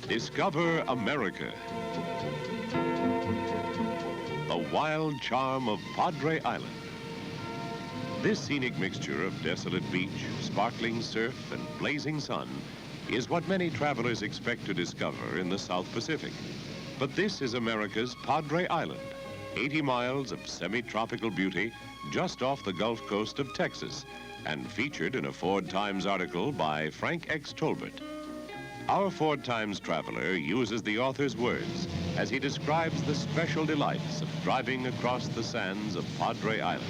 Discover America. The wild charm of Padre Island. This scenic mixture of desolate beach, sparkling surf, and blazing sun is what many travelers expect to discover in the South Pacific. But this is America's Padre Island, 80 miles of semi-tropical beauty just off the Gulf Coast of Texas, and featured in a Ford Times article by Frank X. Tolbert. Our Ford Times traveler uses the author's words as he describes the special delights of driving across the sands of Padre Island.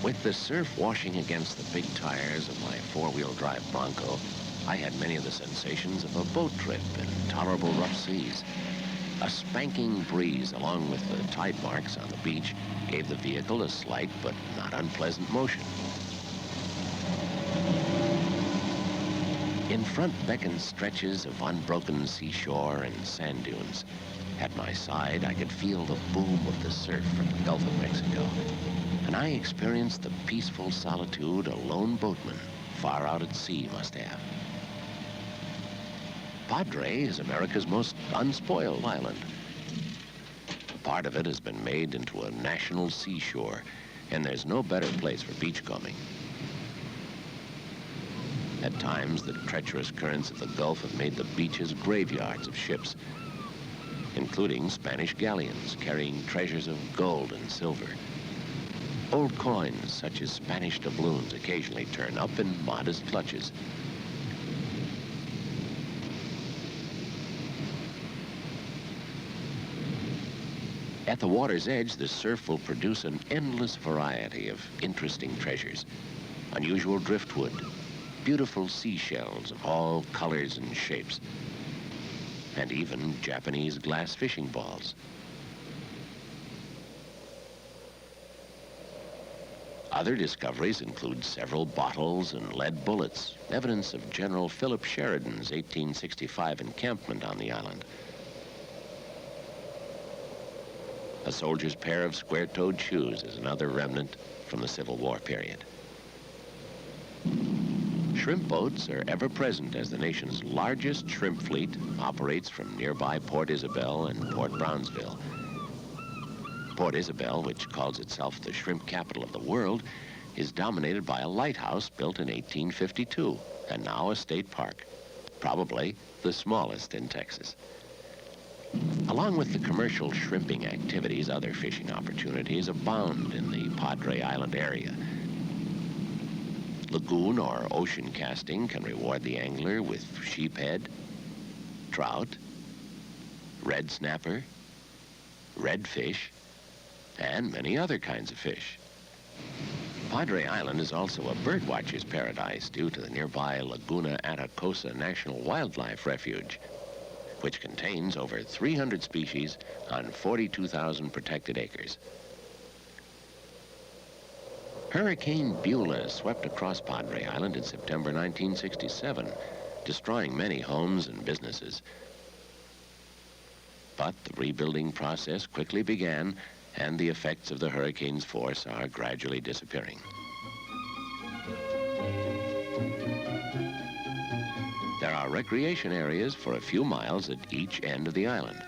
With the surf washing against the big tires of my four-wheel drive Bronco, I had many of the sensations of a boat trip in tolerable rough seas. A spanking breeze along with the tide marks on the beach gave the vehicle a slight but not unpleasant motion. In front beckoned stretches of unbroken seashore and sand dunes. At my side, I could feel the boom of the surf from the Gulf of Mexico, and I experienced the peaceful solitude a lone boatman far out at sea must have. Padre is America's most unspoiled island. Part of it has been made into a national seashore, and there's no better place for beachcombing. At times, the treacherous currents of the Gulf have made the beaches graveyards of ships, including Spanish galleons carrying treasures of gold and silver. Old coins, such as Spanish doubloons, occasionally turn up in modest clutches. At the water's edge, the surf will produce an endless variety of interesting treasures. Unusual driftwood, beautiful seashells of all colors and shapes, and even Japanese glass fishing balls. Other discoveries include several bottles and lead bullets, evidence of General Philip Sheridan's 1865 encampment on the island. A soldier's pair of square-toed shoes is another remnant from the Civil War period. Shrimp boats are ever present as the nation's largest shrimp fleet operates from nearby Port Isabel and Port Brownsville. Port Isabel, which calls itself the shrimp capital of the world, is dominated by a lighthouse built in 1852 and now a state park, probably the smallest in Texas. Along with the commercial shrimping activities, other fishing opportunities abound in the Padre Island area. Lagoon or ocean casting can reward the angler with sheephead, trout, red snapper, redfish, and many other kinds of fish. Padre Island is also a birdwatcher's paradise due to the nearby Laguna Atacosa National Wildlife Refuge, which contains over 300 species on 42,000 protected acres. Hurricane Beulah swept across Padre Island in September 1967, destroying many homes and businesses. But the rebuilding process quickly began, and the effects of the hurricane's force are gradually disappearing. There are recreation areas for a few miles at each end of the island.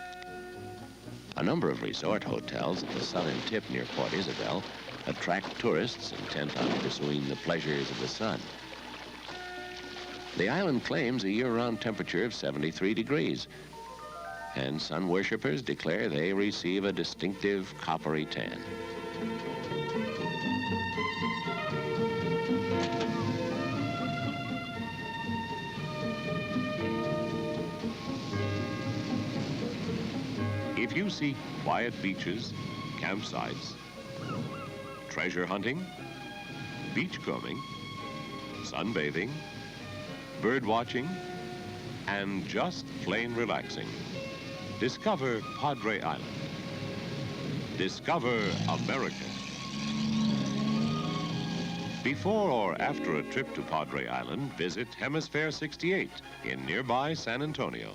A number of resort hotels at the southern tip near Port Isabel attract tourists intent on pursuing the pleasures of the sun. The island claims a year-round temperature of 73 degrees, and sun worshippers declare they receive a distinctive coppery tan. If you seek quiet beaches, campsites, treasure hunting, beachcombing, sunbathing, bird watching, and just plain relaxing, discover Padre Island. Discover America. Before or after a trip to Padre Island, visit Hemisphere 68 in nearby San Antonio.